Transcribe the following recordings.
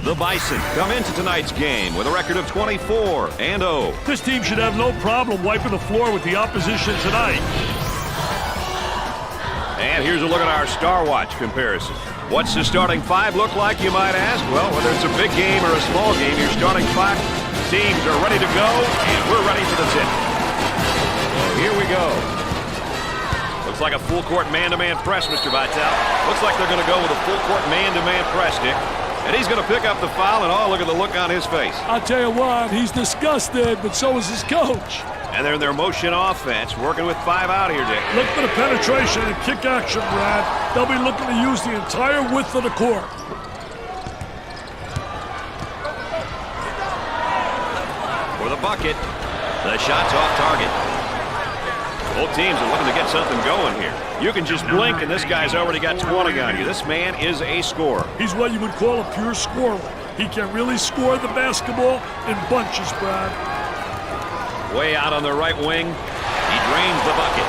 The Bison come into tonight's game with a record of 24-0. This team should have no problem wiping the floor with the opposition tonight. And here's a look at our Star Watch comparison. What's the starting five look like, you might ask? Well, whether it's a big game or a small game, your starting five teams are ready to go, and we're ready for the tip. So here we go. Looks like a full-court man-to-man press, Mr. Vitale. Looks like they're going to go with a full-court man-to-man press, Dick. And he's going to pick up the foul, and oh, look at the look on his face. I'll tell you what, he's disgusted, but so is his coach. And they're in their motion offense, working with 5 out here, Dick. Look for the penetration and kick action, Brad. They'll be looking to use the entire width of the court. For the bucket, the shot's off target. Both teams are looking to get something going here. You can just blink, and this guy's already got 20 on you. This man is a scorer. He's what you would call a pure scorer. He can really score the basketball in bunches, Brad. Way out on the right wing. He drains the bucket.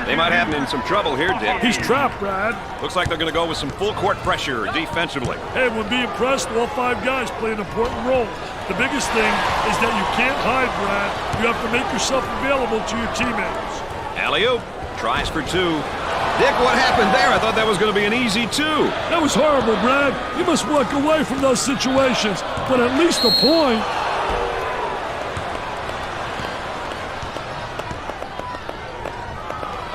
They might have him in some trouble here, Dick. He's trapped, Brad. Looks like they're going to go with some full-court pressure defensively. Hey, when being pressed, all 5 guys play an important role. The biggest thing is that you can't hide, Brad. You have to make yourself available to your teammates. Alley-oop. Tries for 2. Dick, what happened there? I thought that was going to be an easy 2. That was horrible, Brad. You must walk away from those situations, but at least a point.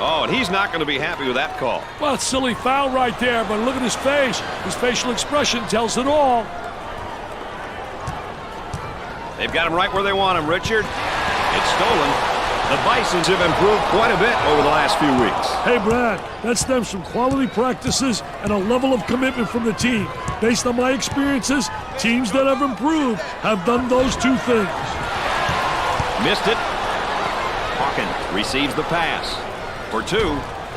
Oh, and he's not going to be happy with that call. Well, it's a silly foul right there, but look at his face. His facial expression tells it all. They've got him right where they want him, Richard. It's stolen. The Bisons have improved quite a bit over the last few weeks. Hey, Brad, that stems from quality practices and a level of commitment from the team. Based on my experiences, teams that have improved have done those 2 things. Missed it. Hawkins receives the pass. For 2.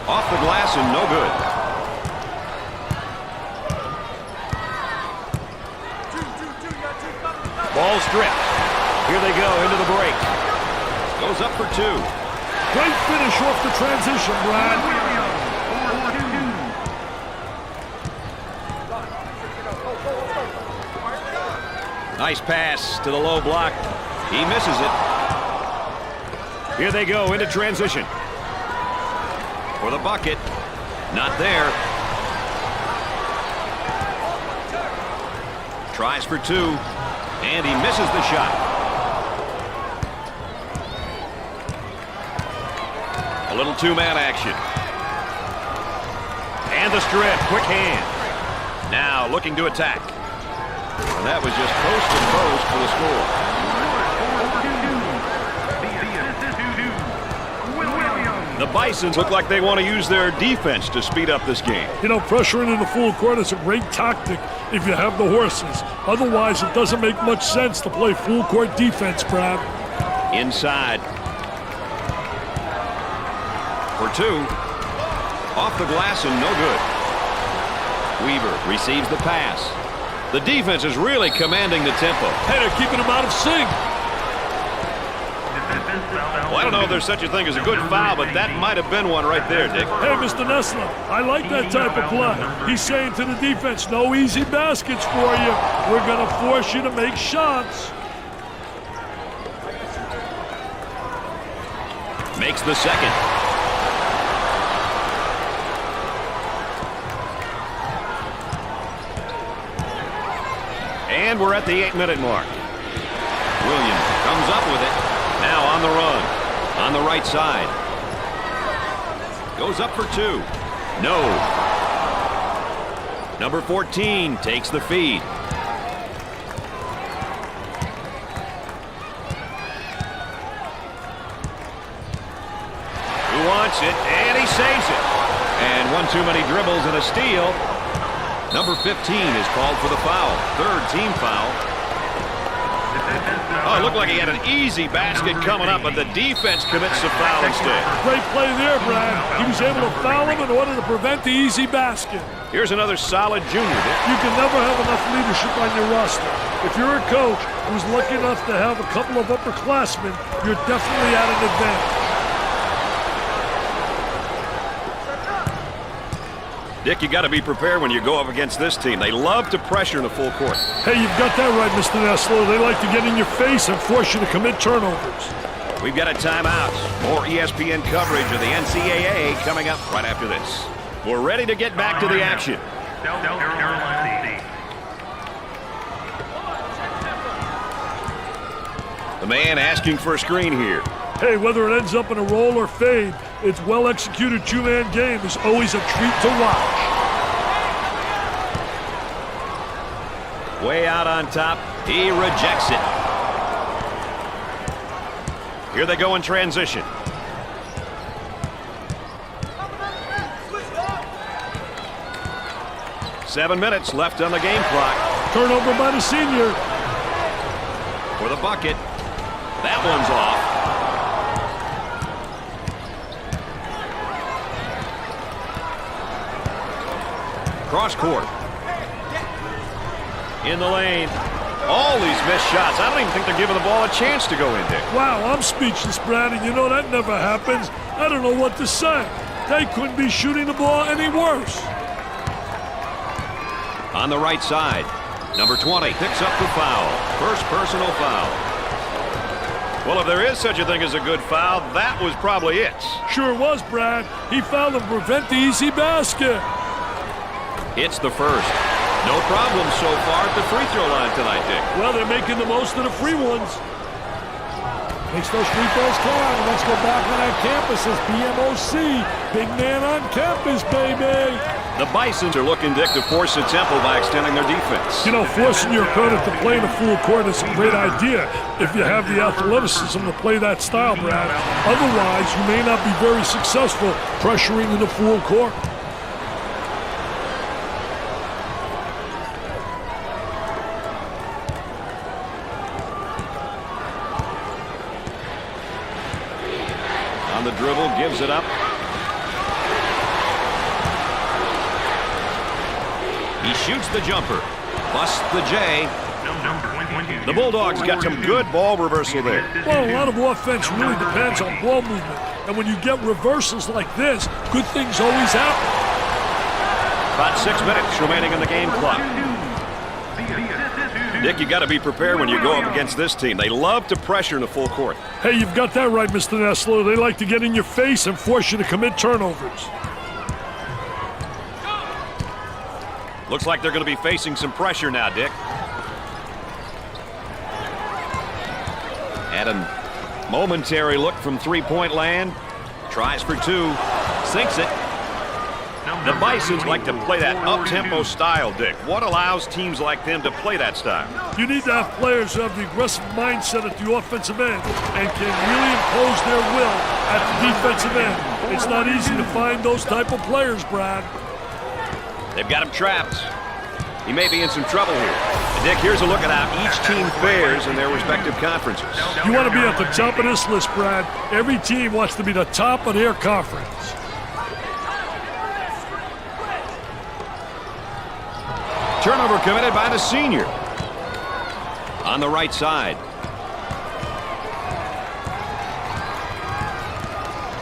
Off the glass and no good. Ball stripped. Here they go into the break. Goes up for 2. Great finish off the transition, Brad. Nice pass to the low block. He misses it. Here they go into transition. For the bucket. Not there. Tries for 2. And he misses the shot. A little 2-man action. And the strip. Quick hand. Now looking to attack. And that was just post and post for the score. The Bisons look like they want to use their defense to speed up this game. You know, pressuring in the full court is a great tactic if you have the horses. Otherwise, it doesn't make much sense to play full court defense, Brad. Inside. For 2. Off the glass and no good. Weaver receives the pass. The defense is really commanding the tempo. Hey, they're keeping him out of sync. Well, I don't know if there's such a thing as a good foul, but that might have been one right there, Dick. Hey, Mr. Nessler, I like that type of play. He's saying to the defense, no easy baskets for you. We're going to force you to make shots. Makes the second. And we're at the 8-minute mark. Williams comes up with it. Now on the run. On the right side. Goes up for two. No. Number 14 takes the feed. Who wants it? And he saves it. And one too many dribbles and a steal. Number 15 is called for the foul. Third team foul. Oh, it looked like he had an easy basket coming up, but the defense commits the foul instead. Great play there, Brad. He was able to foul him in order to prevent the easy basket. Here's another solid junior. You can never have enough leadership on your roster. If you're a coach who's lucky enough to have a couple of upperclassmen, you're definitely at an advantage. Dick, you got to be prepared when you go up against this team. They love to pressure in the full court. Hey, you've got that right, Mr. Nessler. They like to get in your face and force you to commit turnovers. We've got a timeout. More ESPN coverage of the NCAA coming up right after this. We're ready to get back to the action. The man asking for a screen here. Hey, whether it ends up in a roll or fade, its well-executed two-man game is always a treat to watch. Way out on top. He rejects it. Here they go in transition. Seven minutes left on the game clock. Turnover by the senior. For the bucket. That one's off. Cross court. In the lane. All these missed shots. I don't even think they're giving the ball a chance to go in there. Wow, I'm speechless, Brad, and you know that never happens. I don't know what to say. They couldn't be shooting the ball any worse. On the right side, number 20 picks up the foul. First personal foul. Well, if there is such a thing as a good foul, that was probably it. Sure was, Brad. He fouled to prevent the easy basket. It's the first. No problem so far at the free throw line tonight, Dick. Well, they're making the most of the free ones. Makes those free throws count. Let's go back on our campuses. BMOC. Big man on campus, baby. The Bisons are looking, Dick, to force the tempo by extending their defense. You know, forcing your opponent to play in a full court is a great idea if you have the athleticism to play that style, Brad. Otherwise, you may not be very successful pressuring in the full court. On the dribble, gives it up. He shoots the jumper. Busts the J. The Bulldogs got some good ball reversal there. Well, a lot of offense really depends on ball movement. And when you get reversals like this, good things always happen. About 6 minutes remaining in the game clock. Dick, you got to be prepared when you go up against this team. They love to pressure in the full court. Hey, you've got that right, Mr. Nessler. They like to get in your face and force you to commit turnovers. Looks like they're going to be facing some pressure now, Dick. Had a momentary look from three-point land. Tries for two. Sinks it. The Bisons like to play that up-tempo style, Dick. What allows teams like them to play that style? You need to have players who have the aggressive mindset at the offensive end and can really impose their will at the defensive end. It's not easy to find those type of players, Brad. They've got him trapped. He may be in some trouble here. And Dick, here's a look at how each team fares in their respective conferences. You want to be at the top of this list, Brad. Every team wants to be the top of their conference. Turnover committed by the senior. On the right side.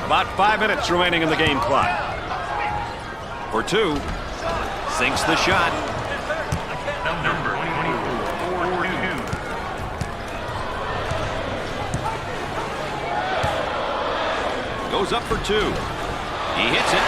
About 5 minutes remaining in the game clock. For two. Sinks the shot. Number 24. Goes up for two. He hits it.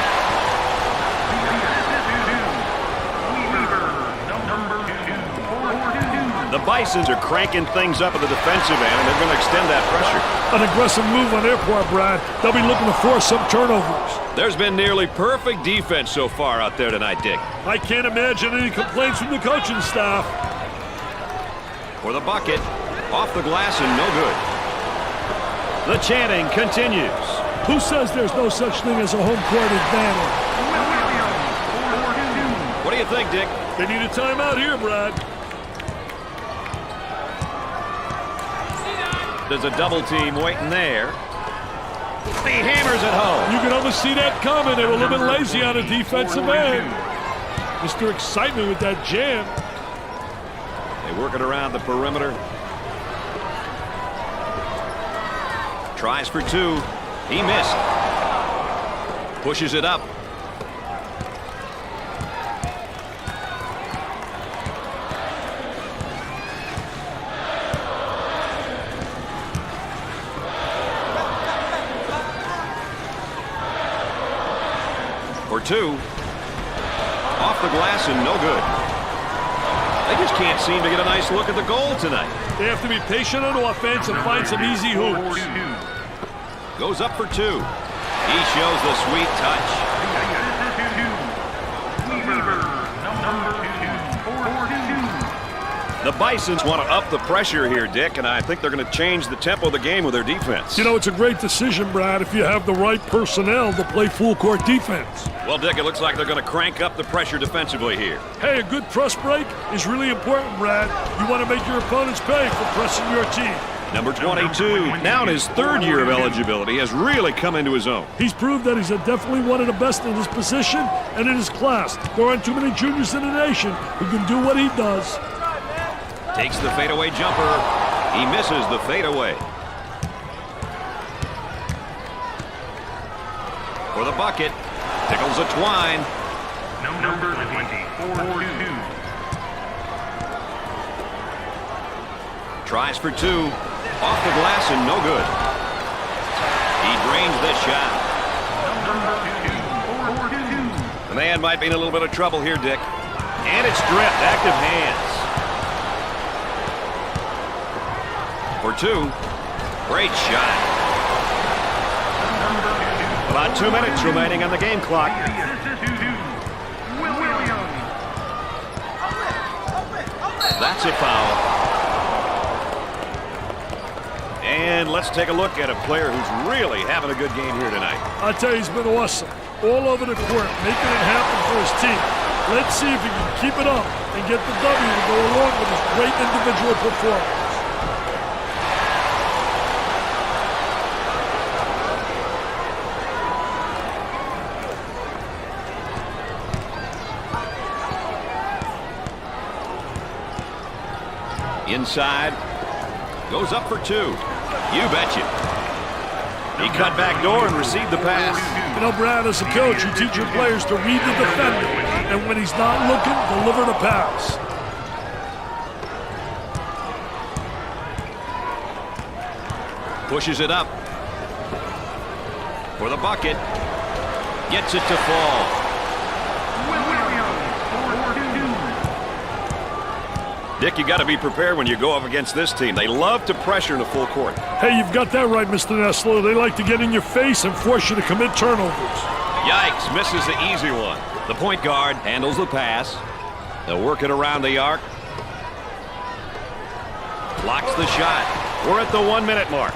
The Bisons are cranking things up at the defensive end, and they're going to extend that pressure. An aggressive move on their part, Brad. They'll be looking to force some turnovers. There's been nearly perfect defense so far out there tonight, Dick. I can't imagine any complaints from the coaching staff. For the bucket. Off the glass and no good. The chanting continues. Who says there's no such thing as a home court advantage? What do you think, Dick? They need a timeout here, Brad. There's a double team waiting there. He hammers it home. You can almost see that coming. They were a little bit lazy on the defensive end. Mr. Excitement with that jam. They work it around the perimeter. Tries for two. He missed. Pushes it up. For two. Off the glass and no good. They just can't seem to get a nice look at the goal tonight. They have to be patient on offense and find some easy hoops. Goes up for two. He shows the sweet touch. The Bisons want to up the pressure here, Dick, and I think they're going to change the tempo of the game with their defense. You know, it's a great decision, Brad, if you have the right personnel to play full-court defense. Well, Dick, it looks like they're going to crank up the pressure defensively here. Hey, a good press break is really important, Brad. You want to make your opponents pay for pressing your team. Number 22, now in his third year of eligibility, has really come into his own. He's proved that he's definitely one of the best in his position and in his class. There aren't too many juniors in the nation who can do what he does. Takes the fadeaway jumper. He misses the fadeaway. For the bucket. Tickles a twine. Number 24. Tries for two. Off the glass and no good. He drains this shot. The man might be in a little bit of trouble here, Dick. And it's stripped. Active hands. For two. Great shot. About 2 minutes remaining on the game clock. That's a foul. And let's take a look at a player who's really having a good game here tonight. I tell you, he's been awesome. All over the court, making it happen for his team. Let's see if he can keep it up and get the W to go along with his great individual performance. Inside. Goes up for two. You betcha. He cut back door and received the pass. You know, Brad, as a coach, you teach your players to read the defender. And when he's not looking, deliver the pass. Pushes it up. For the bucket. Gets it to fall. Dick, you got to be prepared when you go up against this team. They love to pressure in the full court. Hey, you've got that right, Mr. Nessler. They like to get in your face and force you to commit turnovers. Yikes, misses the easy one. The point guard handles the pass. They'll work it around the arc. Blocks the shot. We're at the 1 minute mark.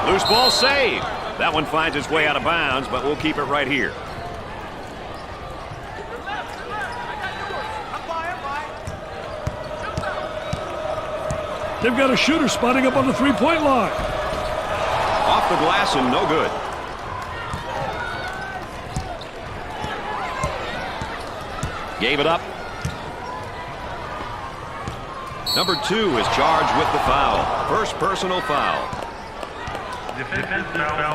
Loose ball save. That one finds its way out of bounds, but we'll keep it right here. They've got a shooter spotting up on the three-point line. Off the glass and no good. Gave it up. Number 2 is charged with the foul. First personal foul.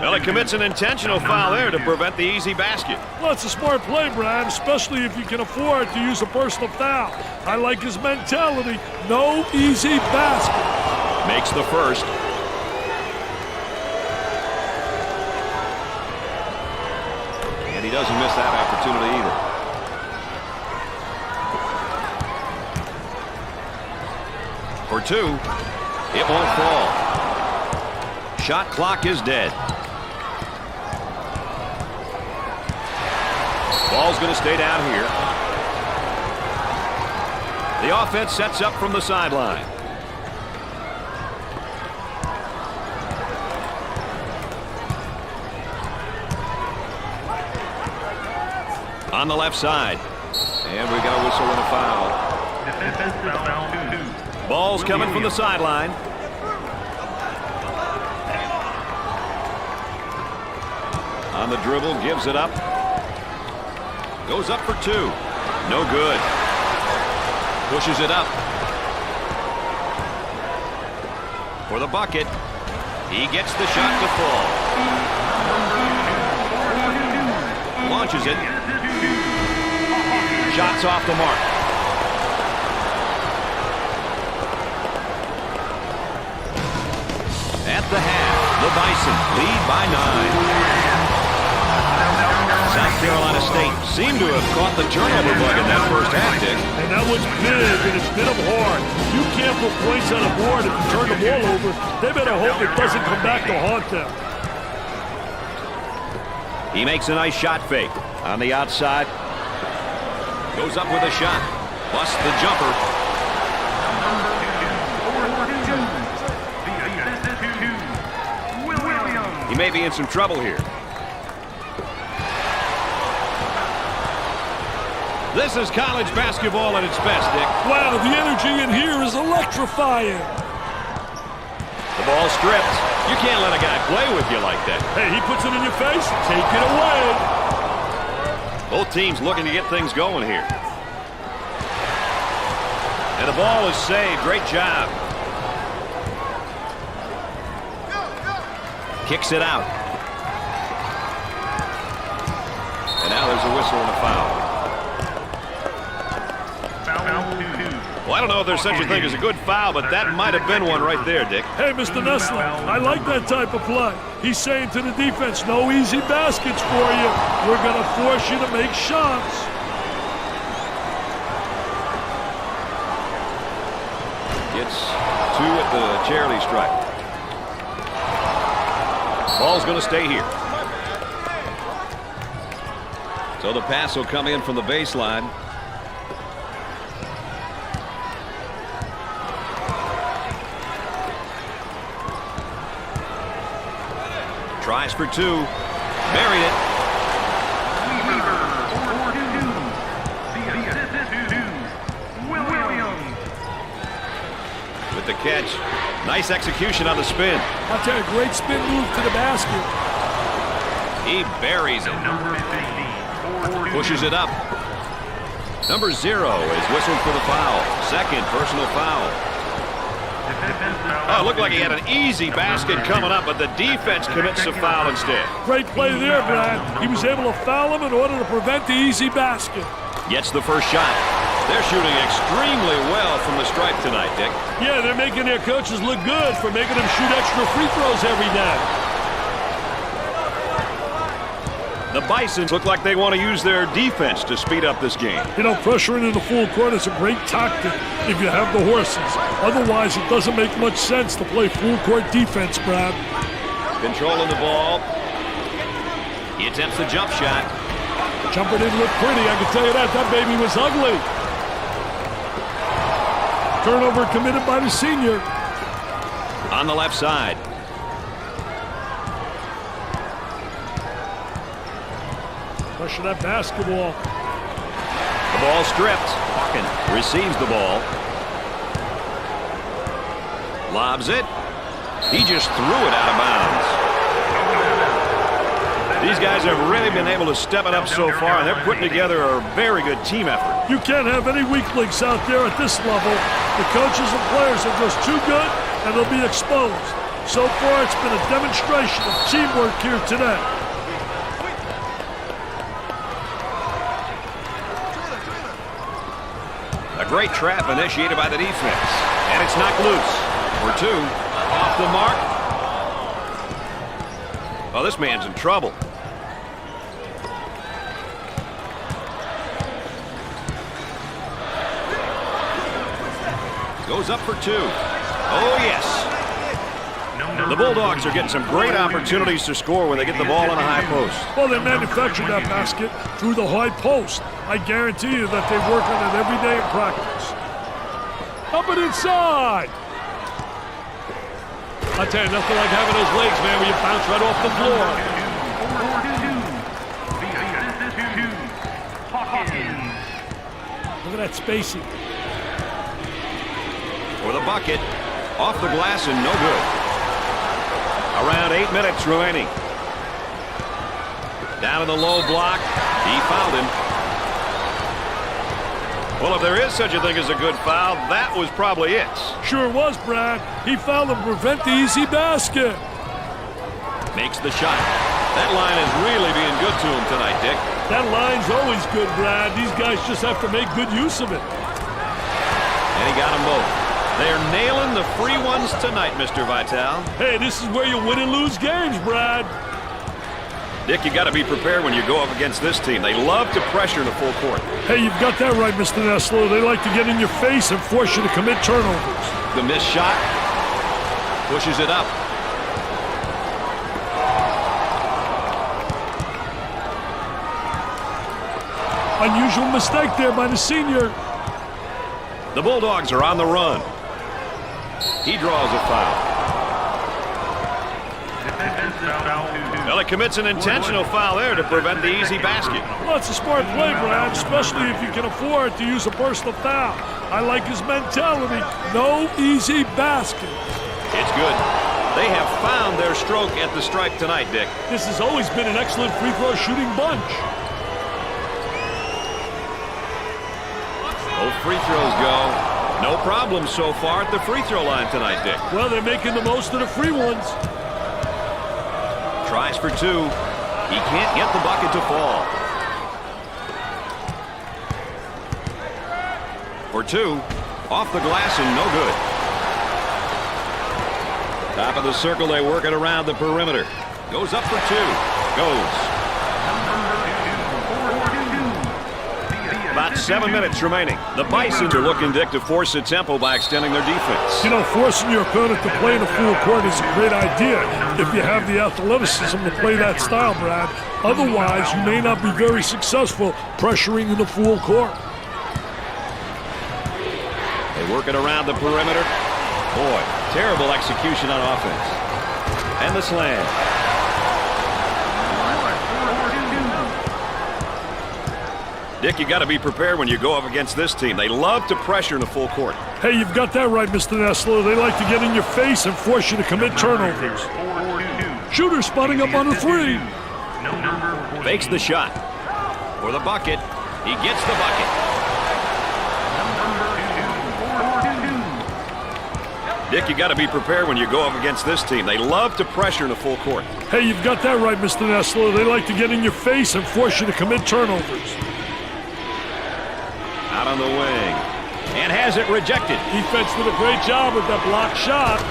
Well, he commits an intentional foul there to prevent the easy basket. Well, it's a smart play, Brad, especially if you can afford to use a personal foul. I like his mentality. No easy basket. Makes the first. And he doesn't miss that opportunity either. For 2, it won't fall. Shot clock is dead. Ball's going to stay down here. The offense sets up from the sideline. On the left side. And we got a whistle and a foul. Ball's coming from the sideline. On the dribble, gives it up. Goes up for 2. No good. Pushes it up. For the bucket. He gets the shot to fall. Launches it. Shots off the mark. At the half, the Bison lead by 9. South Carolina State seemed to have caught the turnover bug in that first half, Dick. And that was big, and it's been hard. You can't put points on a board if you turn the ball over. They better hope it doesn't come back to haunt them. He makes a nice shot fake on the outside. Goes up with a shot. Busts the jumper. He may be in some trouble here. This is college basketball at its best, Dick. Wow, the energy in here is electrifying. The ball stripped. You can't let a guy play with you like that. Hey, he puts it in your face. Take it away. Both teams looking to get things going here. And the ball is saved. Great job. Kicks it out. And now there's a whistle and a foul. Well, I don't know if there's such a thing as a good foul, but that might have been one right there, Dick. Hey, Mr. Nessler, I like that type of play. He's saying to the defense, no easy baskets for you. We're going to force you to make shots. Gets 2 at the charity stripe. Ball's going to stay here. So the pass will come in from the baseline. Tries for 2. Buried it. With the catch. Nice execution on the spin. I'll tell you, great spin move to the basket. He buries it. Pushes it up. Number 0 is whistled for the foul. Second personal foul. Oh, it looked like he had an easy basket coming up, but the defense commits a foul instead. Great play there, Brad. He was able to foul him in order to prevent the easy basket. Gets the first shot. They're shooting extremely well from the stripe tonight, Dick. Yeah, they're making their coaches look good for making them shoot extra free throws every day. The Bisons look like they want to use their defense to speed up this game. You know, pressuring in the full court is a great tactic if you have the horses. Otherwise, it doesn't make much sense to play full court defense, Brad. Controlling the ball. He attempts the jump shot. Jumper didn't look pretty, I can tell you that. That baby was ugly. Turnover committed by the senior. On the left side. Pressure that basketball. The ball stripped. Hawkins receives the ball. Lobs it. He just threw it out of bounds. These guys have really been able to step it up so far, and they're putting together a very good team effort. You can't have any weaklings out there at this level. The coaches and players are just too good, and they'll be exposed. So far, it's been a demonstration of teamwork here today. A great trap initiated by the defense. And it's knocked loose. For 2. Off the mark. Oh, this man's in trouble. Goes up for 2. Oh, yes. The Bulldogs are getting some great opportunities to score when they get the ball on a high post. Well, they manufactured that basket through the high post. I guarantee you that they work on it every day in practice. Up and inside. I tell you, nothing like having those legs, man, where you bounce right off the floor. Look at that spacing. For the bucket. Off the glass and no good. Around 8 minutes remaining. Down in the low block. He fouled him. Well, if there is such a thing as a good foul, that was probably it. Sure was, Brad. He fouled him to prevent the easy basket. Makes the shot. That line is really being good to him tonight, Dick. That line's always good, Brad. These guys just have to make good use of it. And he got them both. They're nailing the free ones tonight, Mr. Vitale. Hey, this is where you win and lose games, Brad. Dick, you got to be prepared when you go up against this team. They love to pressure in the full court. Hey, you've got that right, Mr. Nessler. They like to get in your face and force you to commit turnovers. The missed shot pushes it up. Unusual mistake there by the senior. The Bulldogs are on the run. He draws a foul. Well, he commits an intentional foul there to prevent the easy basket. Well, it's a smart play, Brad, especially if you can afford to use a personal foul. I like his mentality. No easy basket. It's good. They have found their stroke at the stripe tonight, Dick. This has always been an excellent free throw shooting bunch. Both free throws go. No problem so far at the free throw line tonight, Dick. Well, they're making the most of the free ones. Tries for 2. He can't get the bucket to fall. For 2. Off the glass and no good. Top of the circle, they work it around the perimeter. Goes up for 2. Goes. About 7 minutes remaining. The Bisons are looking, Dick, to force the tempo by extending their defense. You know, forcing your opponent to play in a full court is a great idea if you have the athleticism to play that style, Brad. Otherwise, you may not be very successful pressuring in the full court. They work it around the perimeter. Boy, terrible execution on offense. And the slam. Dick, you got to be prepared when you go up against this team. They love to pressure in the full court. Hey, you've got that right, Mr. Nessler. They like to get in your face and force you to commit turnovers. Shooter spotting up on the 3. Fakes the shot. For the bucket. He gets the bucket. Dick, you got to be prepared when you go up against this team. They love to pressure in the full court. Hey, you've got that right, Mr. Nessler. They like to get in your face and force you to commit turnovers. Out on the wing. And has it rejected. Defense did a great job with that blocked shot.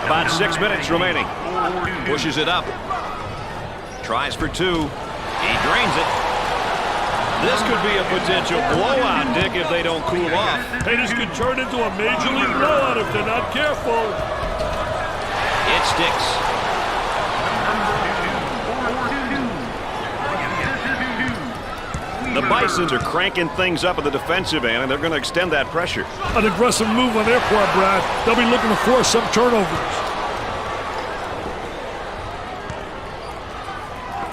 About 6 minutes remaining. Pushes it up. Tries for 2. He drains it. This could be a potential blowout, Dick, if they don't cool off. Hey, this could turn into a major league blowout if they're not careful. It sticks. The Bisons are cranking things up at the defensive end, and they're going to extend that pressure. An aggressive move on their part, Brad. They'll be looking to force some turnovers.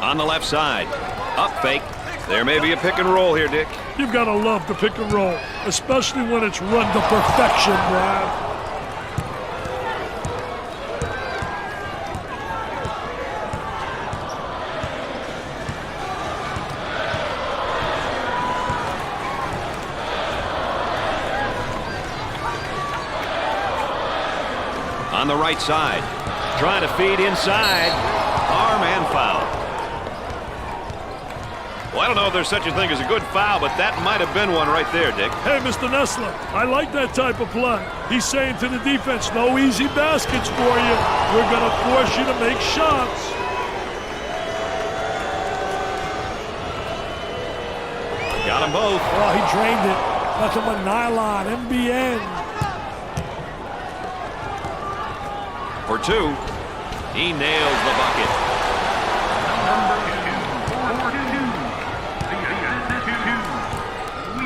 On the left side. Up fake. There may be a pick and roll here, Dick. You've got to love the pick and roll, especially when it's run to perfection, Brad. On the right side. Trying to feed inside. Arm and foul. Well, I don't know if there's such a thing as a good foul, but that might have been one right there, Dick. Hey, Mr. Nessler, I like that type of play. He's saying to the defense, no easy baskets for you. We're going to force you to make shots. Got them both. Oh, he drained it. Nothing but nylon, MBN. For two. He nails the bucket.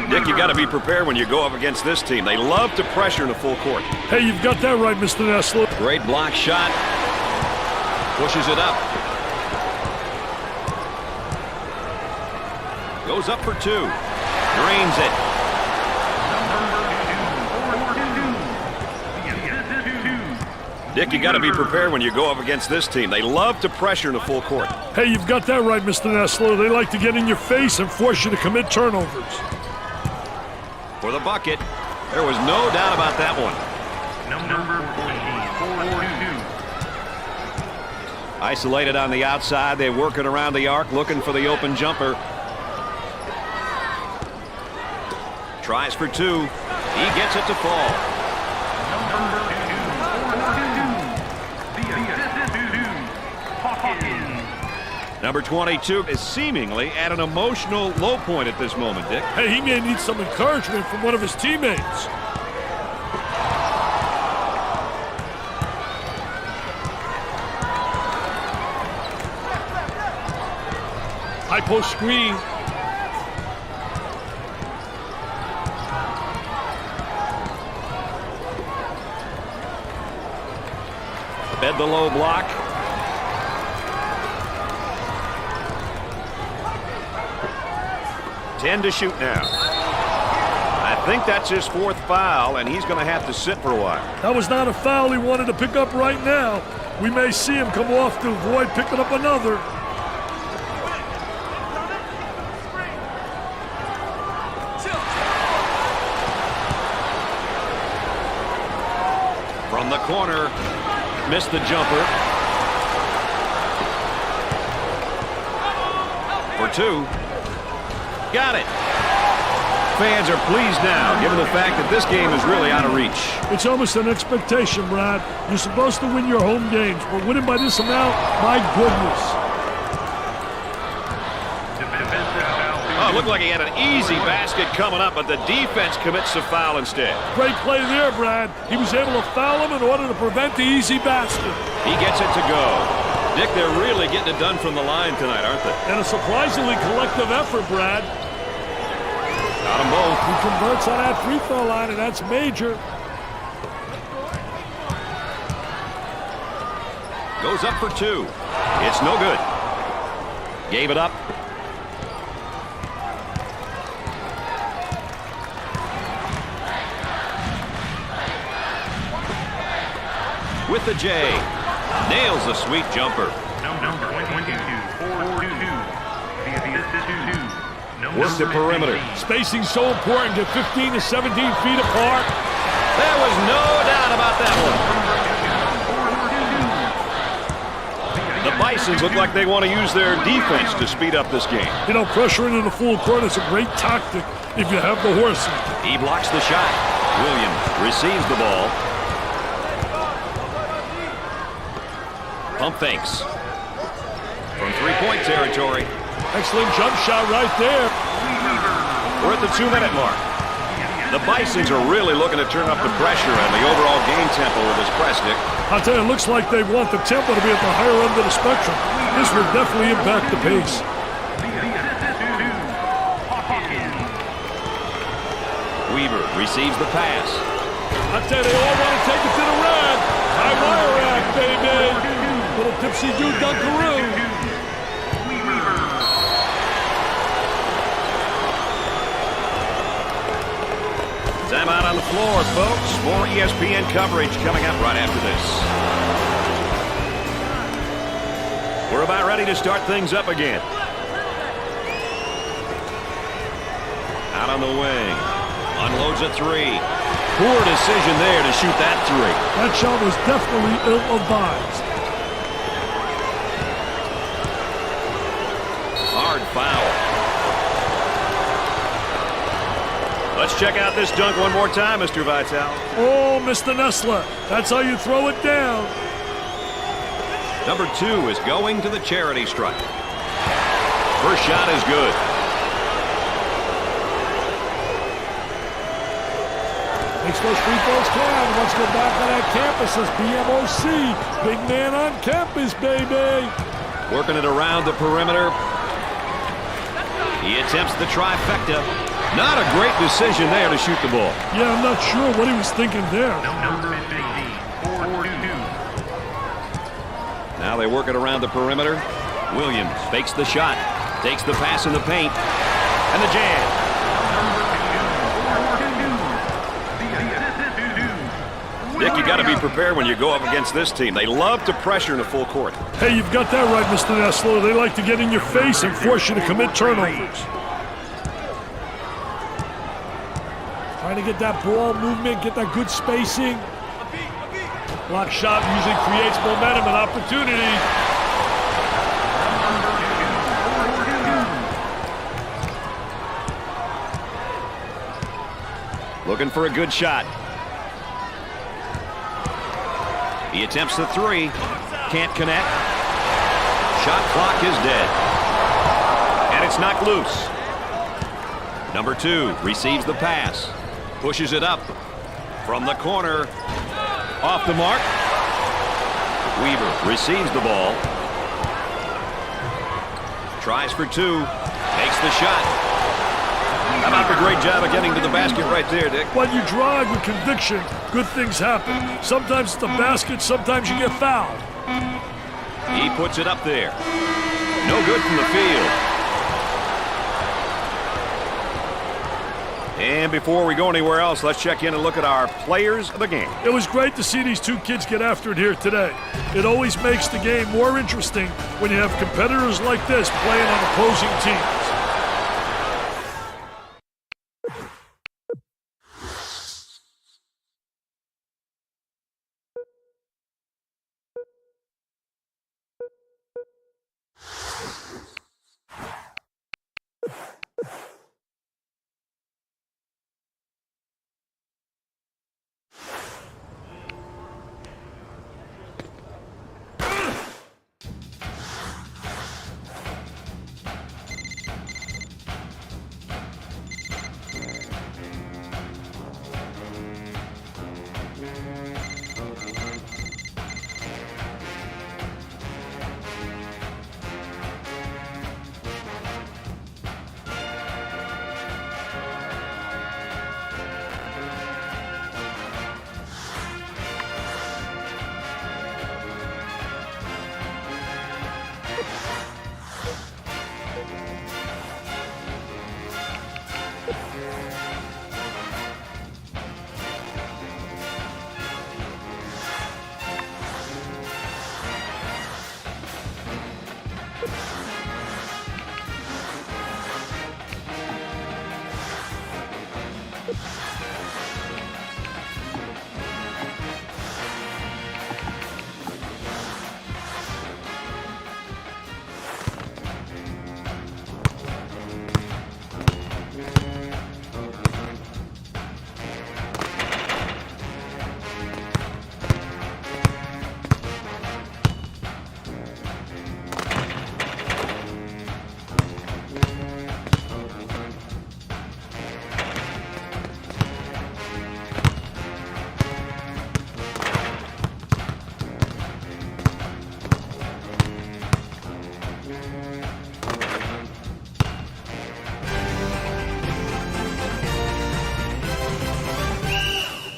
Dick, you got to be prepared when you go up against this team. They love to pressure in a full court. Hey, you've got that right, Mr. Nessler. Great block shot. Pushes it up. Goes up for two. Drains it. Dick, you got to be prepared when you go up against this team. They love to pressure in a full court. Hey, you've got that right, Mr. Nessler. They like to get in your face and force you to commit turnovers. For the bucket. There was no doubt about that one. Number 42. Isolated on the outside. They're working around the arc, looking for the open jumper. Tries for two. He gets it to fall. Number 22 is seemingly at an emotional low point at this moment, Dick. Hey, he may need some encouragement from one of his teammates. High post screen. Bed the low block. Ten to shoot now. I think that's his fourth foul, and he's going to have to sit for a while. That was not a foul he wanted to pick up right now. We may see him come off to avoid picking up another. From the corner, missed the jumper. For two. Got it. Fans are pleased now, given the fact that this game is really out of reach. It's almost an expectation, Brad. You're supposed to win your home games, but winning by this amount, my goodness. Oh, it looked like he had an easy basket coming up, but the defense commits a foul instead. Great play there, Brad. He was able to foul him in order to prevent the easy basket. He gets it to go. Dick, they're really getting it done from the line tonight, aren't they? And a surprisingly collective effort, Brad. Got them both. He converts on that free throw line, and that's major. Goes up for two. It's no good. Gave it up. With the J. Nails a sweet jumper. Number 22. Work the perimeter. Spacing so important, get 15 to 17 feet apart. There was no doubt about that one. The Bisons look like they want to use their defense to speed up this game. You know, pressuring in the full court is a great tactic if you have the horses. He blocks the shot. Williams receives the ball. Pump fakes. From three-point territory. Excellent jump shot right there. We're at the 2-minute mark. The Bisons are really looking to turn up the pressure and the overall game tempo with this press, Dick. I'll tell you, it looks like they want the tempo to be at the higher end of the spectrum. This will definitely impact the pace. Weaver receives the pass. I tell you, they all want to take it to the red. High wire rack, baby. Little tipsy-do dunkaroo. Time out on the floor, folks. More ESPN coverage coming up right after this. We're about ready to start things up again. Out on the wing. Unloads a three. Poor decision there to shoot that three. That shot was definitely ill-advised. Hard foul. Let's check out this dunk one more time, Mr. Vitale. Oh, Mr. Nessler, that's how you throw it down. Number 2 is going to the charity stripe. First shot is good. Makes those free throws count. Let's go back on that campus as BMOC. Big man on campus, baby. Working it around the perimeter. He attempts the trifecta. Not a great decision there to shoot the ball. Yeah, I'm not sure what he was thinking there. Number 50, 4-2. Now they work it around the perimeter. Williams fakes the shot. Takes the pass in the paint. And the jam. Dick, you got to be prepared when you go up against this team. They love to pressure in a full court. Hey, you've got that right, Mr. Nessler. They like to get in your face and force you to commit turnovers. Trying to get that ball movement, get that good spacing. Block shot usually creates momentum and opportunity. Looking for a good shot. He attempts the three. Can't connect. Shot clock is dead. And it's knocked loose. Number 2 receives the pass. Pushes it up. From the corner. Off the mark. Weaver receives the ball. Tries for 2. Makes the shot. How about the great job of getting to the basket right there, Dick? When you drive with conviction, good things happen. Sometimes it's the basket, sometimes you get fouled. He puts it up there. No good from the field. And before we go anywhere else, let's check in and look at our players of the game. It was great to see these 2 kids get after it here today. It always makes the game more interesting when you have competitors like this playing on opposing teams.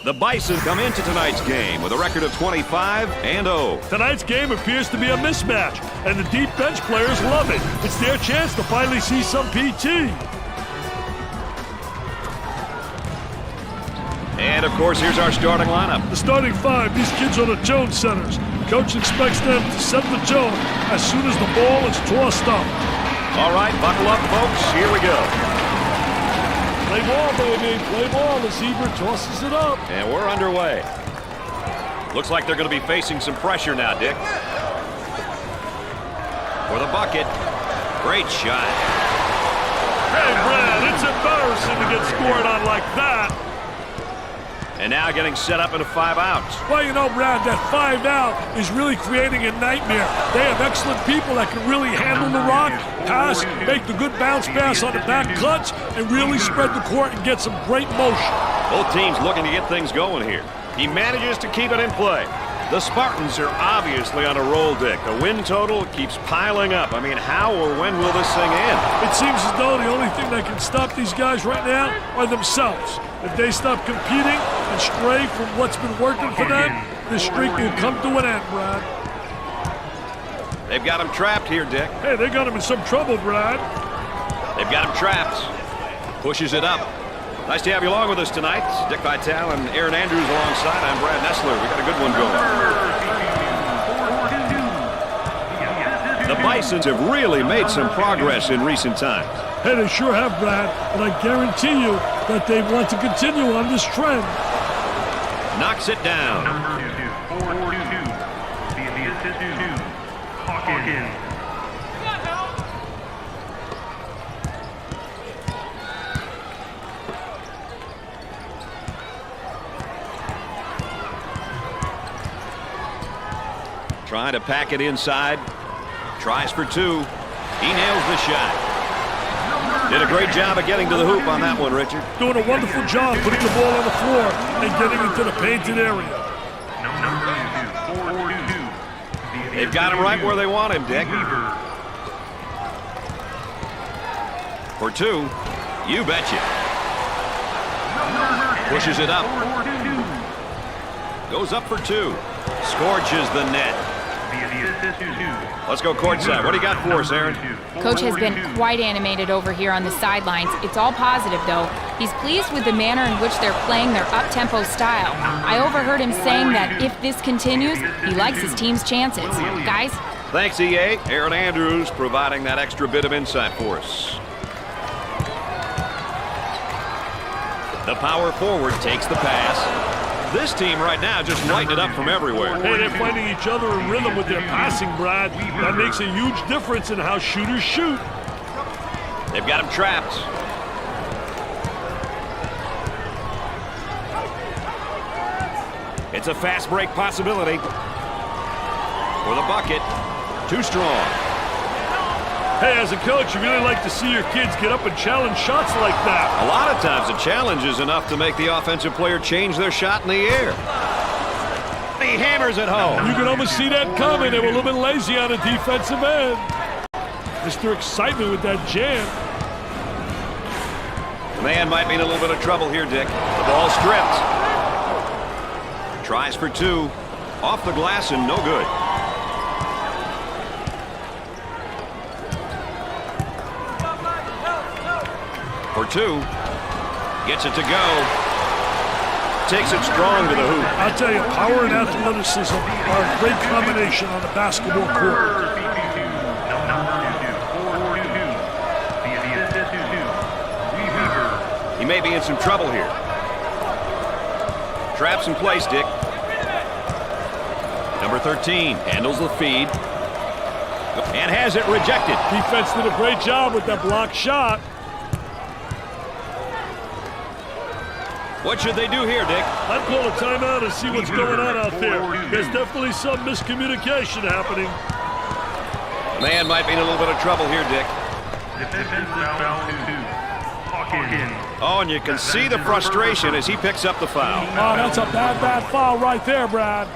The Bison come into tonight's game with a record of 25-0. Tonight's game appears to be a mismatch, and the deep bench players love it. It's their chance to finally see some PT. And, of course, here's our starting lineup. The starting 5, these kids are the Jones centers. Coach expects them to set the tone as soon as the ball is tossed up. All right, buckle up, folks. Here we go. Play ball, baby. Play ball. The zebra tosses it up. And we're underway. Looks like they're going to be facing some pressure now, Dick. For the bucket. Great shot. Hey, Brad, it's embarrassing to get scored on like that. And now getting set up into 5 outs. Well, you know, Brad, that 5 out is really creating a nightmare. They have excellent people that can really handle the rock, pass, make the good bounce pass on the back cuts, and really spread the court and get some great motion. Both teams looking to get things going here. He manages to keep it in play. The Spartans are obviously on a roll, Dick. The win total keeps piling up. I mean, how or when will this thing end? It seems as though the only thing that can stop these guys right now are themselves. If they stop competing and stray from what's been working for them, this streak will come to an end, Brad. They've got him trapped here, Dick. Hey, they got him in some trouble, Brad. They've got him trapped. Pushes it up. Nice to have you along with us tonight. Dick Vitale and Aaron Andrews alongside. I'm Brad Nessler. We got a good one going. The Bisons have really made some progress in recent times. Hey, they sure have, Brad. And I guarantee you that they want to continue on this trend. Knocks it down. Number 4-2. The assist to Hawkins. Trying to pack it inside. Tries for 2. He nails the shot. Did a great job of getting to the hoop on that one, Richard. Doing a wonderful job putting the ball on the floor and getting into the painted area. Number 4-2. They've got him right where they want him, Dick. For 2. You betcha. Pushes it up. Goes up for 2. Scorches the net. Let's go courtside. What do you got for us, Aaron? Coach has been quite animated over here on the sidelines. It's all positive, though. He's pleased with the manner in which they're playing their up-tempo style. I overheard him saying that if this continues, he likes his team's chances. Guys? Thanks, EA. Aaron Andrews providing that extra bit of insight for us. The power forward takes the pass. This team right now just lighting it up from everywhere. Hey, they're finding each other in rhythm with their passing, Brad. That makes a huge difference in how shooters shoot. They've got him trapped. It's a fast break possibility. For the bucket. Too strong. Hey, as a coach, you really like to see your kids get up and challenge shots like that. A lot of times the challenge is enough to make the offensive player change their shot in the air. He hammers it home. You can almost see that coming. They were a little bit lazy on the defensive end. Mr. Excitement with that jam. The man might be in a little bit of trouble here, Dick. The ball stripped. Tries for 2. Off the glass and no good. For 2. Gets it to go. Takes it strong to the hoop. I'll tell you, power and athleticism are a great combination on a basketball court. He may be in some trouble here. Traps in place, Dick. Number 13 handles the feed. And has it rejected. Defense did a great job with that block shot. What should they do here, Dick? I'd call a timeout and see what's going on out there. There's definitely some miscommunication happening. The man might be in a little bit of trouble here, Dick. Oh, and you can see the frustration as he picks up the foul. Oh, that's a bad foul right there, Brad.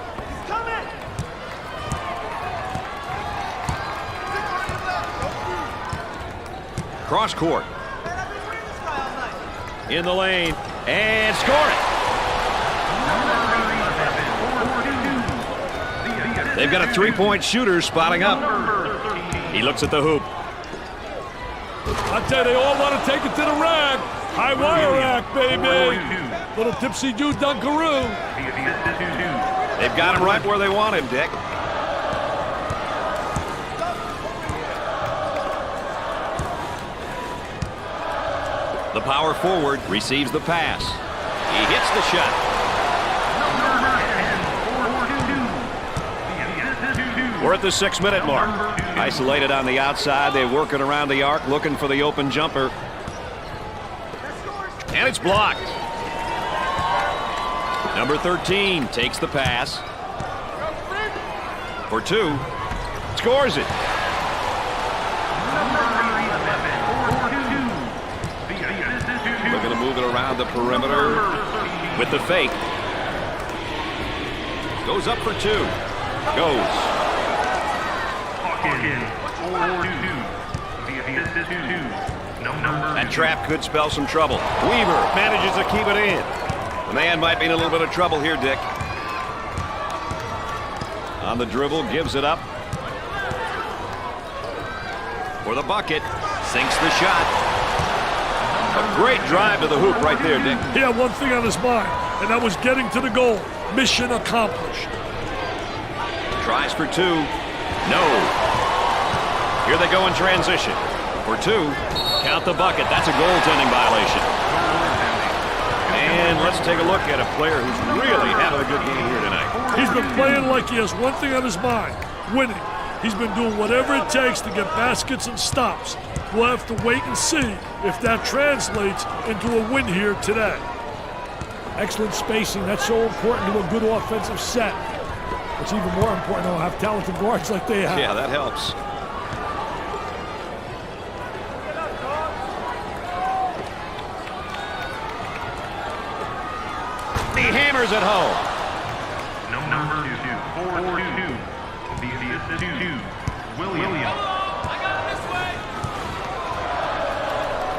Cross court. In the lane. And score it. They've got a three-point shooter spotting up. He looks at the hoop. I tell you, they all want to take it to the rack. High wire rack, baby. Little tipsy-do dunkaroo. They've got him right where they want him, Dick. The power forward receives the pass. He hits the shot. We're at the 6-minute mark. Isolated on the outside. They work it around the arc, looking for the open jumper. And it's blocked. Number 13 takes the pass. For 2. Scores it. Looking to move it around the perimeter with the fake. Goes up for 2. Goes. That trap could spell some trouble. Weaver manages to keep it in. The man might be in a little bit of trouble here, Dick. On the dribble, gives it up. For the bucket. Sinks the shot. A great drive to the hoop right there, Dick. He had one thing on his mind, and that was getting to the goal. Mission accomplished. Tries for 2. No. Here they go in transition. For 2. Count the bucket. That's a goaltending violation. And let's take a look at a player who's really having a good game here tonight. He's been playing like he has one thing on his mind, winning. He's been doing whatever it takes to get baskets and stops. We'll have to wait and see if that translates into a win here today. Excellent spacing. That's so important to a good offensive set. It's even more important to have talented guards like they have. Yeah, that helps. He hammers it home. Number 2. The assist 2. William.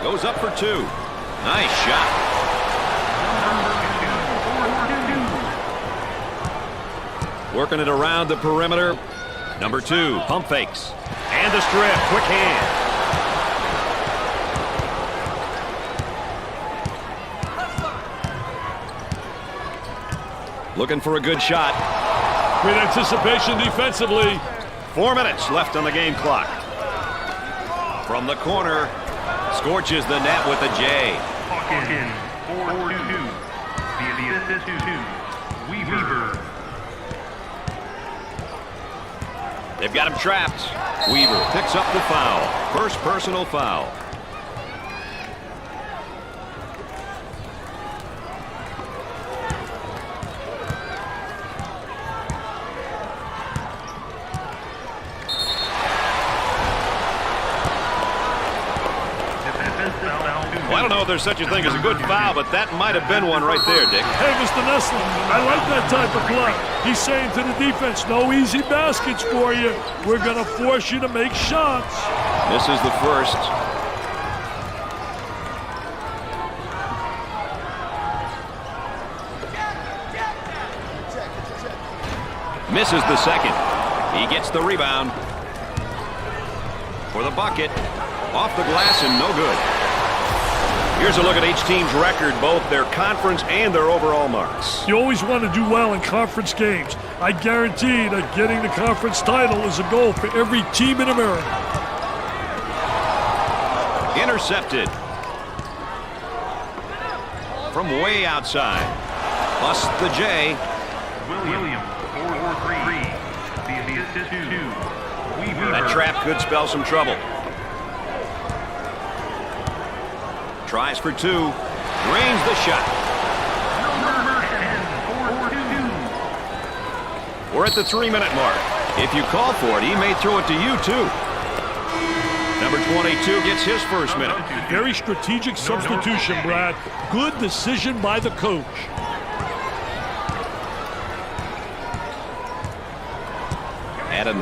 Goes up for 2. Nice shot. Working it around the perimeter. Number 2, pump fakes. And the strip, quick hand. Looking for a good shot. Great anticipation defensively. 4 minutes left on the game clock. From the corner, scorches the net with a J. Hawkins, 4-2. The assist 2. Weaver. They've got him trapped. Weaver picks up the foul. First personal foul. Well, I don't know if there's such a thing as a good foul, but that might have been one right there, Dick. Hey, Mr. Nestle, I like that type of play. He's saying to the defense, no easy baskets for you. We're going to force you to make shots. Misses the first. Misses the second. He gets the rebound. For the bucket. Off the glass and no good. Here's a look at each team's record, both their conference and their overall marks. You always want to do well in conference games. I guarantee that getting the conference title is a goal for every team in America. Intercepted. From way outside. Plus the J. William, 4-3. The assist 2. Weaver. That trap could spell some trouble. Tries for 2. Drains the shot. Number 10, 4-2. We're at the 3-minute mark. If you call for it, he may throw it to you, too. Number 22 gets his first minute. Very strategic substitution, Brad. Good decision by the coach. Had a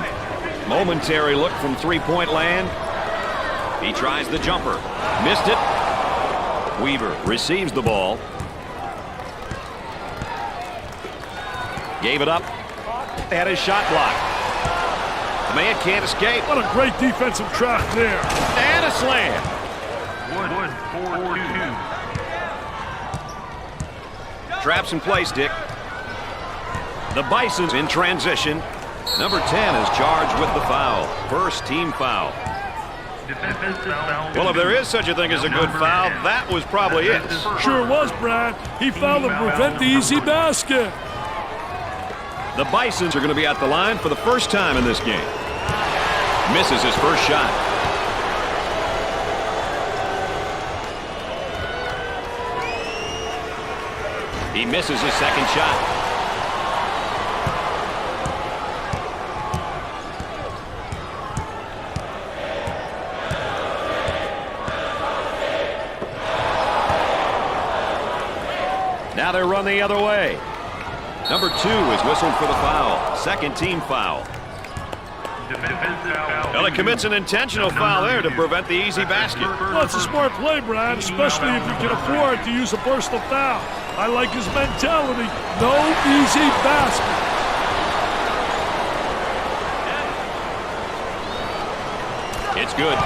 momentary look from three-point land. He tries the jumper. Missed it. Weaver receives the ball. Gave it up. Had his shot blocked. The man can't escape. What a great defensive trap there. And a slam. Wood, 4-2. Traps in place, Dick. The Bisons in transition. Number 10 is charged with the foul. First team foul. Defensive foul. Well, if there is such a thing as a good foul, that was probably it. Sure was, Brad. He fouled to prevent the easy basket. The Bisons are going to be at the line for the first time in this game. Misses his first shot. He misses his second shot. Now they run the other way. Number 2 is whistled for the foul. Second team foul. Well, he commits an intentional foul there to prevent the easy basket. Well, it's a smart play, Brad, especially if you can afford to use a personal foul. I like his mentality. No easy basket. It's good.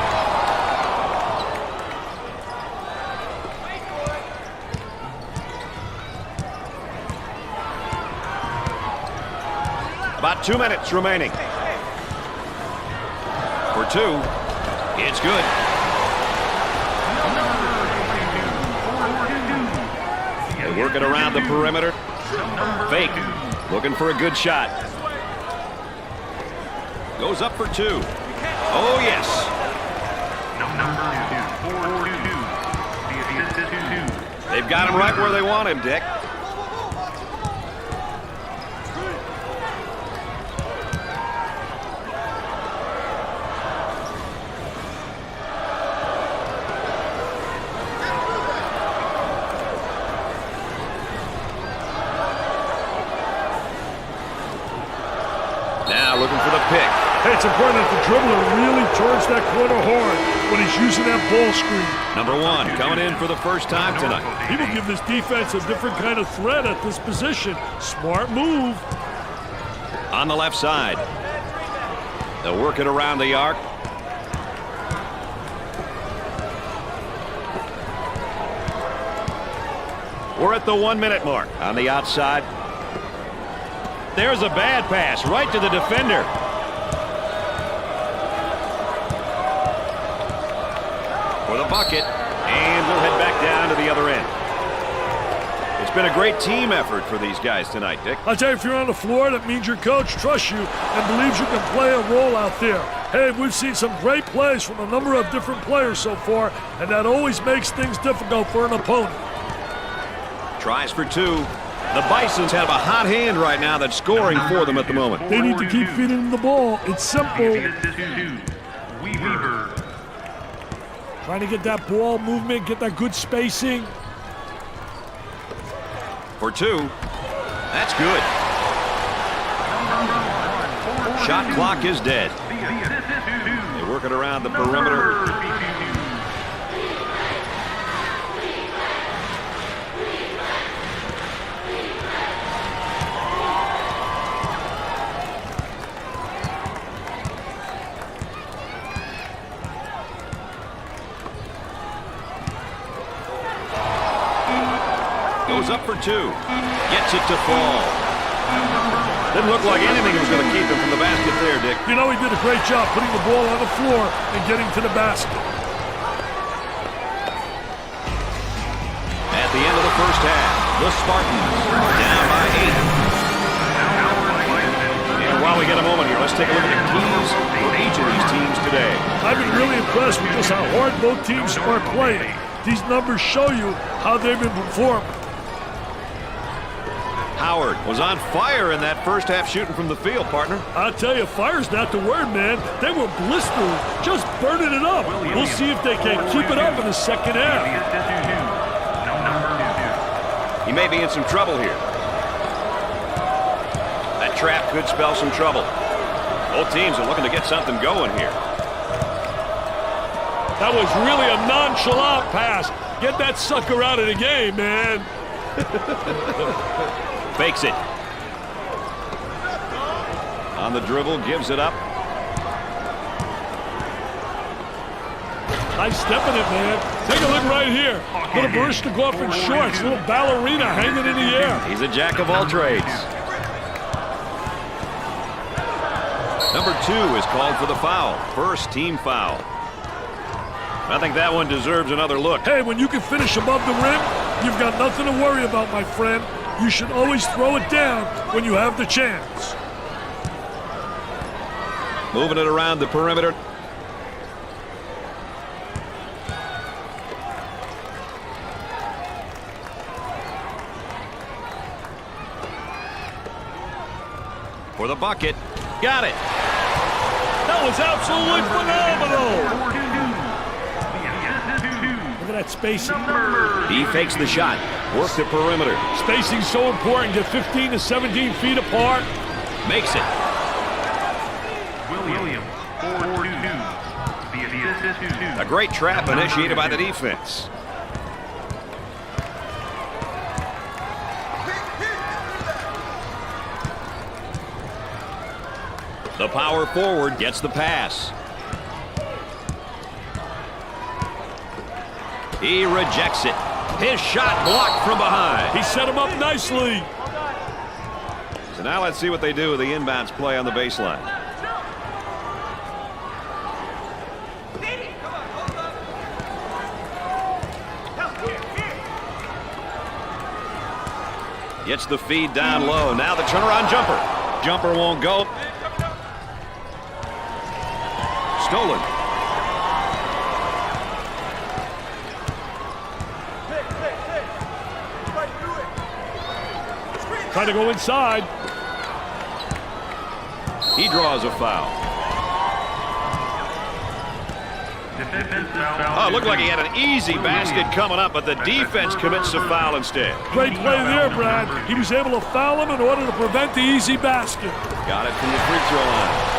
About 2 minutes remaining. For 2, it's good. They work it around the perimeter. Fake, looking for a good shot. Goes up for 2. Oh, yes. They've got him right where they want him, Dick. Now looking for the pick. Hey, it's important that the dribbler really turns that corner hard when he's using that ball screen. Number 1 coming in for the first time tonight. He will give this defense a different kind of threat at this position. Smart move. On the left side. They'll work it around the arc. We're at the 1 minute mark. On the outside. There's a bad pass right to the defender. For the bucket, and we'll head back down to the other end. It's been a great team effort for these guys tonight, Dick. I tell you, if you're on the floor, that means your coach trusts you and believes you can play a role out there. Hey, we've seen some great plays from a number of different players so far, and that always makes things difficult for an opponent. Tries for 2. The Bisons have a hot hand right now that's scoring for them at the moment. They need to keep feeding him the ball. It's simple. Trying to get that ball movement, get that good spacing. For 2. That's good. Shot clock is dead. They work it around the perimeter. Goes up for 2. Gets it to fall. Didn't look like anything was going to keep him from the basket there, Dick. You know, he did a great job putting the ball on the floor and getting to the basket. At the end of the first half, the Spartans are down by 8. And while we get a moment here, let's take a look at the keys for each of these teams today. I've been really impressed with just how hard both teams are playing. These numbers show you how they've been performing. Howard was on fire in that first half shooting from the field, partner. I'll tell you, fire's not the word, man. They were blistering, just burning it up. We'll see if they can keep it up in the second half. He may be in some trouble here. That trap could spell some trouble. Both teams are looking to get something going here. That was really a nonchalant pass. Get that sucker out of the game, man. Fakes it. On the dribble, gives it up. Nice stepping it, man. Take a look right here. Little Barishnikov in shorts, little ballerina hanging in the air. He's a jack of all trades. Number 2 is called for the foul. First team foul. I think that one deserves another look. Hey, when you can finish above the rim, you've got nothing to worry about, my friend. You should always throw it down when you have the chance. Moving it around the perimeter. For the bucket. Got it. That was absolutely phenomenal. Look at that spacing. He fakes the shot. Work the perimeter. Spacing's so important. Get 15 to 17 feet apart. Makes it. Williams, 4-2. The assist, 2. A great trap initiated by the defense. The power forward gets the pass. He rejects it. His shot blocked from behind. He set him up nicely. So now let's see what they do with the inbounds play on the baseline. Gets the feed down low. Now the turnaround jumper. Jumper won't go. Stolen. Trying to go inside. He draws a foul. Oh, it looked like he had an easy basket coming up, but the defense commits a foul instead. Great play there, Brad. He was able to foul him in order to prevent the easy basket. Got it from the free throw line.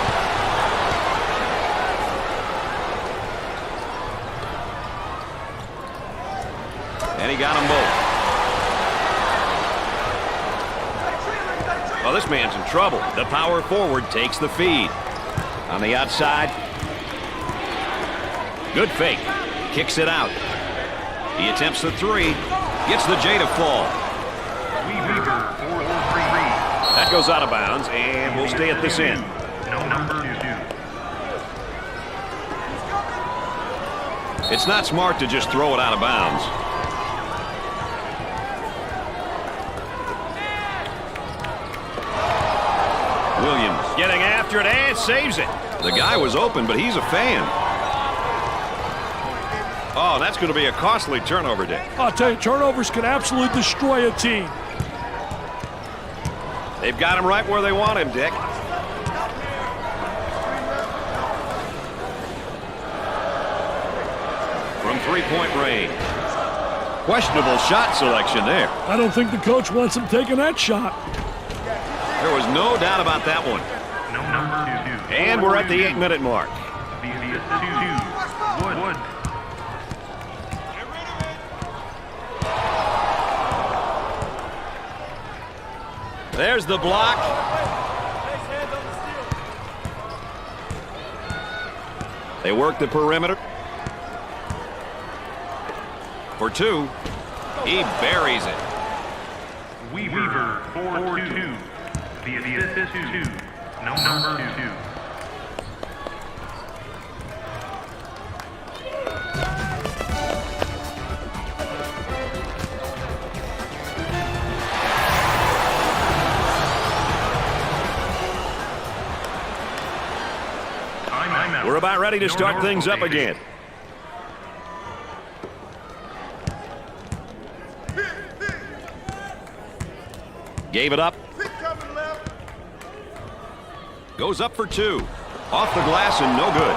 And he got them both. Oh, this man's in trouble. The power forward takes the feed. On the outside. Good fake. Kicks it out. He attempts the three. Gets the J to fall. That goes out of bounds, and we'll stay at this end. It's not smart to just throw it out of bounds. Williams getting after it and saves it. The guy was open, but he's a fan. Oh, that's going to be a costly turnover, Dick. I'll tell you, turnovers can absolutely destroy a team. They've got him right where they want him, Dick. From three-point range. Questionable shot selection there. I don't think the coach wants him taking that shot. There was no doubt about that one. And we're at the 8-minute mark. There's the block. They work the perimeter. For two. He buries it. Weaver, 4-2. The assist, 2. Number 2. We're about ready to start things up again. Gave it up. Goes up for two. Off the glass and no good.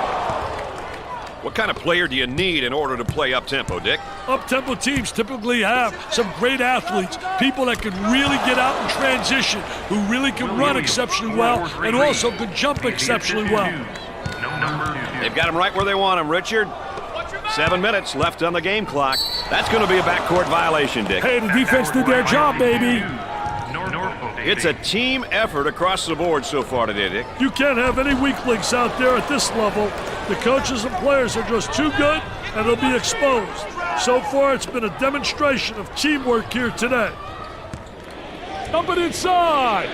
What kind of player do you need in order to play up-tempo, Dick? Up-tempo teams typically have some great athletes, people that can really get out in transition, who really can run exceptionally well and also can jump exceptionally well. They've got him right where they want him, Richard. 7 minutes left on the game clock. That's going to be a backcourt violation, Dick. Hey, the defense did their job, baby. It's a team effort across the board so far today, Dick. You can't have any weak links out there at this level. The coaches and players are just too good, and they'll be exposed. So far, it's been a demonstration of teamwork here today. Dump it inside.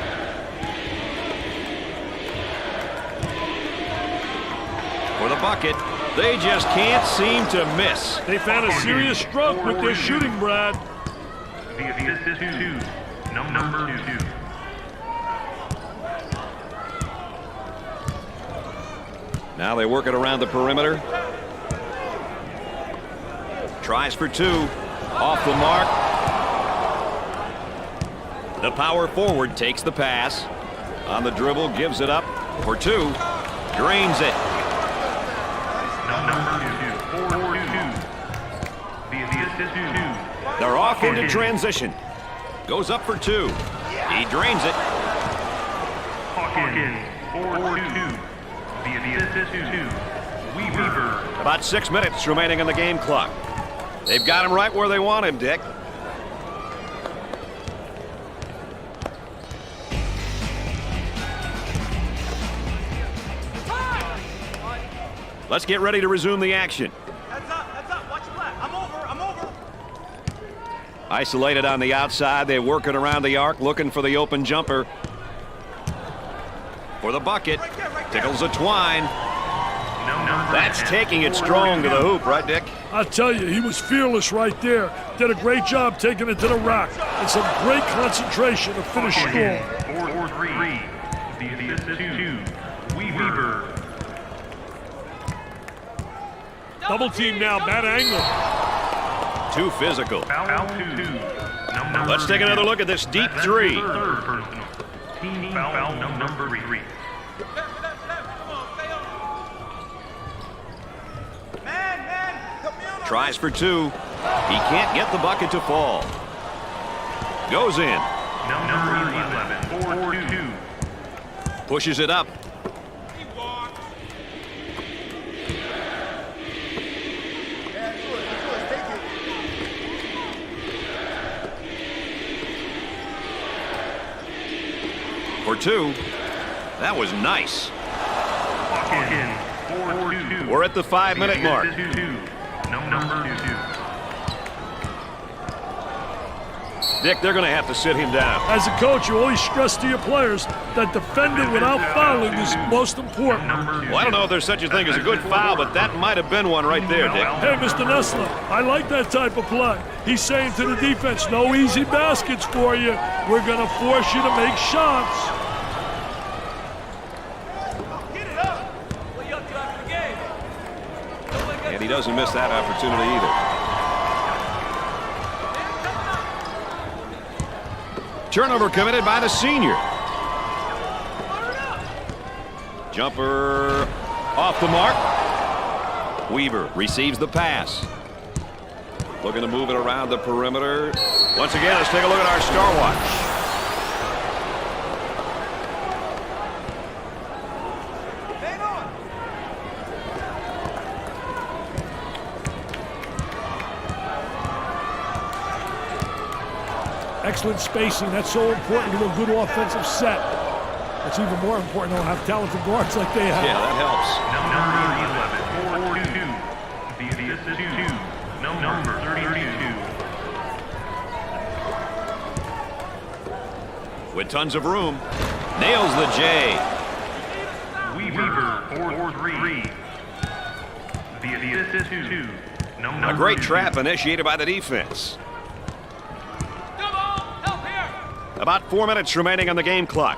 For the bucket, They just can't seem to miss. They've had a serious stroke with their shooting, Brad. The assist is 2. Number 2. Now they work it around the perimeter. Tries for 2. Off the mark. The power forward takes the pass. On the dribble, gives it up for 2. Drains it. Number 2. 4-2. The assist is 2. They're off into transition. Goes up for 2. He drains it. Hawkins. 4-2. The assist is 2. Weaver. About 6 minutes remaining on the game clock. They've got him right where they want him, Dick. Let's get ready to resume the action. Heads up, watch your left. I'm over. Isolated on the outside, they work it around the arc, looking for the open jumper. For the bucket, tickles a twine. That's taking it strong to the hoop, right, Dick? I'll tell you, he was fearless right there. Did a great job taking it to the rack. And some great concentration to finish strong. 4-3. The assist is 2. Weaver. Double team now, bad angle. Too physical. Foul 2. Let's take another look at this deep 3. Third personal. Team foul number 3. Tries for 2. He can't get the bucket to fall. Goes in. Number 11. 4-2. Pushes it up. For 2. That was nice. Hawkins. 4-2. We're at the 5-minute mark. Number 2. Dick, they're going to have to sit him down. As a coach, you always stress to your players that defending without fouling is most important. Well, I don't know if there's such a thing as a good foul, but that might have been one right there, Dick. Hey, Mr. Nessler, I like that type of play. He's saying to the defense, no easy baskets for you. We're going to force you to make shots. And he doesn't miss that opportunity either. Turnover committed by the senior. Jumper off the mark. Weaver receives the pass. Looking to move it around the perimeter. Once again, let's take a look at our star watch. Excellent spacing. That's so important to a good offensive set. It's even more important to have talented guards like they have. Yeah, that helps. Number 11. 4-2. The assist is 2. Number 32. With tons of room. Nails the J. Weaver. 4-3. The assist is 2. A great trap initiated by the defense. About 4 minutes remaining on the game clock.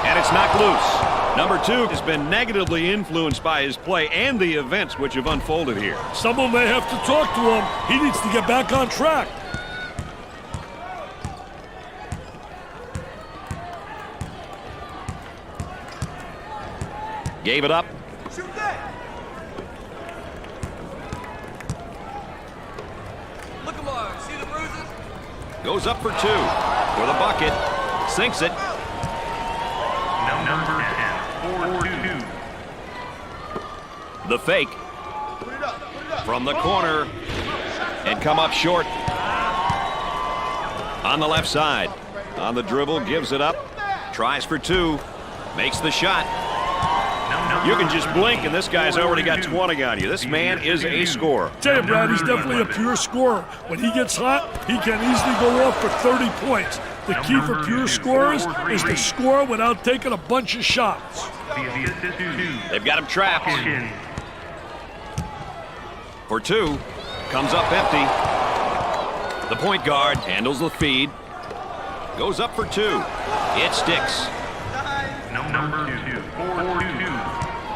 And it's knocked loose. Number 2 has been negatively influenced by his play and the events which have unfolded here. Someone may have to talk to him. He needs to get back on track. Gave it up. Shoot that! Look him on. See the bruises? Goes up for 2. For the bucket. Sinks it. Number 10. 4-2. The fake. Put it up. From the corner. And come up short. On the left side. On the dribble. Gives it up. Tries for 2. Makes the shot. You can just blink and this guy's already got 20 on you. This man is a scorer. Tell you, Brad, he's definitely a pure scorer. When he gets hot, he can easily go off for 30 points. The key for pure scorers is to score without taking a bunch of shots. The assist 2. They've got him trapped. Hawkins. For 2. Comes up empty. The point guard handles the feed. Goes up for 2. It sticks. Number 2. 4-2.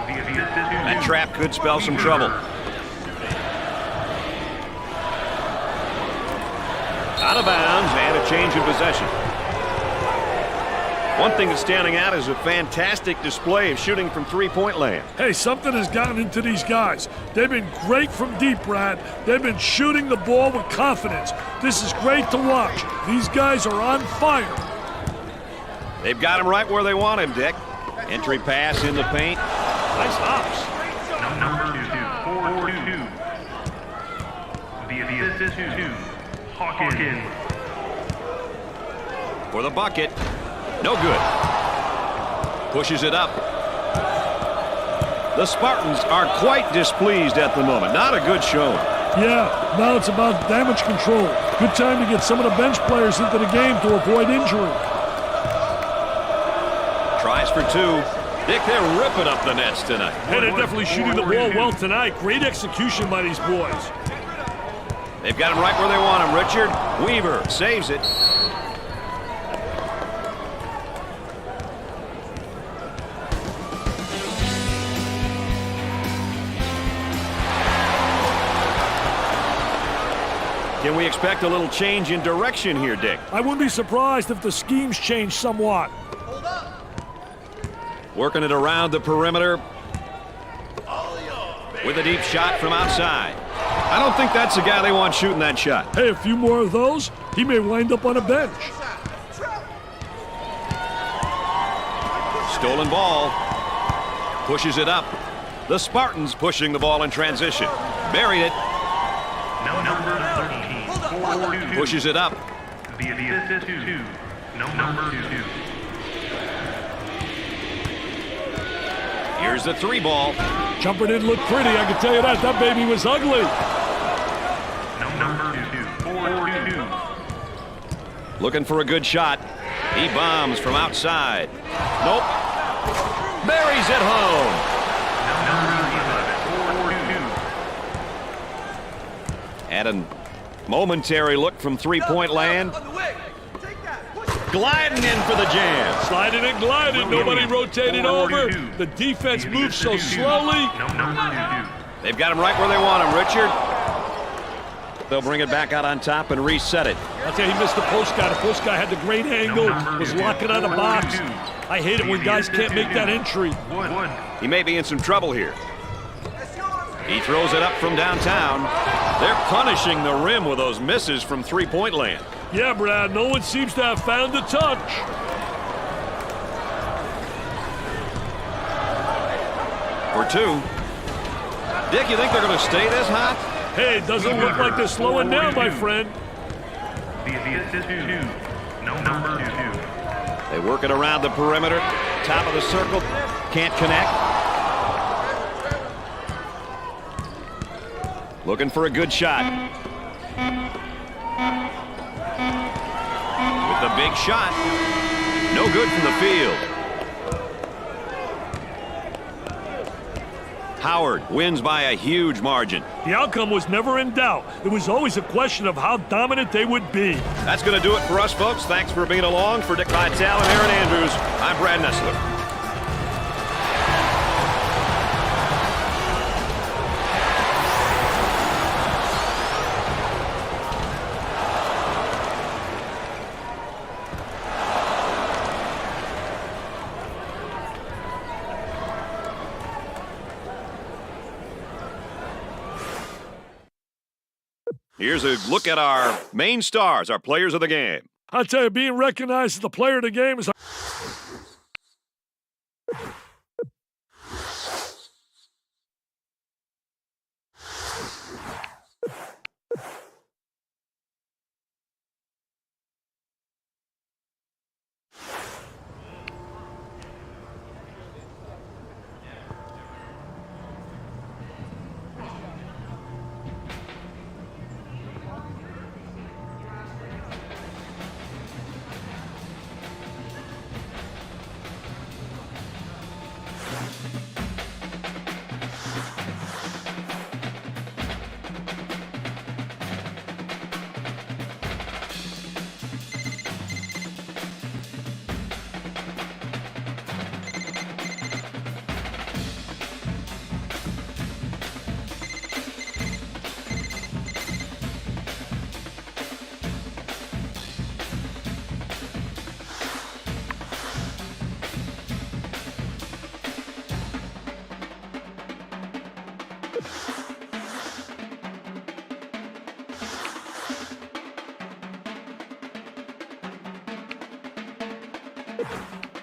The assist 2. That trap could spell some trouble. Out of bounds and a change in possession. One thing that's standing out is a fantastic display of shooting from three-point land. Hey, something has gotten into these guys. They've been great from deep, Brad. They've been shooting the ball with confidence. This is great to watch. These guys are on fire. They've got him right where they want him, Dick. Entry pass in the paint. Nice hops. Number 2. 4-2. The assist 2. Hawkins. For the bucket. No good. Pushes it up. The Spartans are quite displeased at the moment. Not a good showing. Yeah, now it's about damage control. Good time to get some of the bench players into the game to avoid injury. Tries for 2. Dick, they're ripping up the nets tonight. Hey, they're definitely shooting the ball well tonight. Great execution by these boys. They've got him right where they want him. Richard Weaver saves it. Can we expect a little change in direction here, Dick? I wouldn't be surprised if the schemes change somewhat. Working it around the perimeter with a deep shot from outside. I don't think that's the guy they want shooting that shot. Hey, a few more of those, he may wind up on a bench. Stolen ball. Pushes it up. The Spartans pushing the ball in transition. Buried it. Number 13. 4-2. Pushes it up. The assist 2. Number 2. Here's the 3 ball. Jumper didn't look pretty, I can tell you that. That baby was ugly. Number 2. 4-2. Looking for a good shot. He bombs from outside. Nope. Buries it home. Had a momentary look from three-point land. Gliding in for the jam. Sliding and gliding. Nobody rotated over. The defense moves so slowly. They've got him right where they want him, Richard. They'll bring it back out on top and reset it. I'll tell you, he missed the post guy. The post guy had the great angle, was locking out a box. I hate it when guys can't make that entry. He may be in some trouble here. He throws it up from downtown. They're punishing the rim with those misses from three-point land. Yeah, Brad, no one seems to have found the touch. For 2. Dick, you think they're going to stay this hot? Hey, it doesn't look like they're slowing down, my friend. The assist 2. Number 2. They work it around the perimeter. Top of the circle. Can't connect. Looking for a good shot. With the big shot. No good from the field. Howard wins by a huge margin. The outcome was never in doubt. It was always a question of how dominant they would be. That's going to do it for us, folks. Thanks for being along. For Dick Vitale and Aaron Andrews, I'm Brad Nessler. Here's a look at our main stars, our players of the game. I tell you, being recognized as the player of the game is... 11.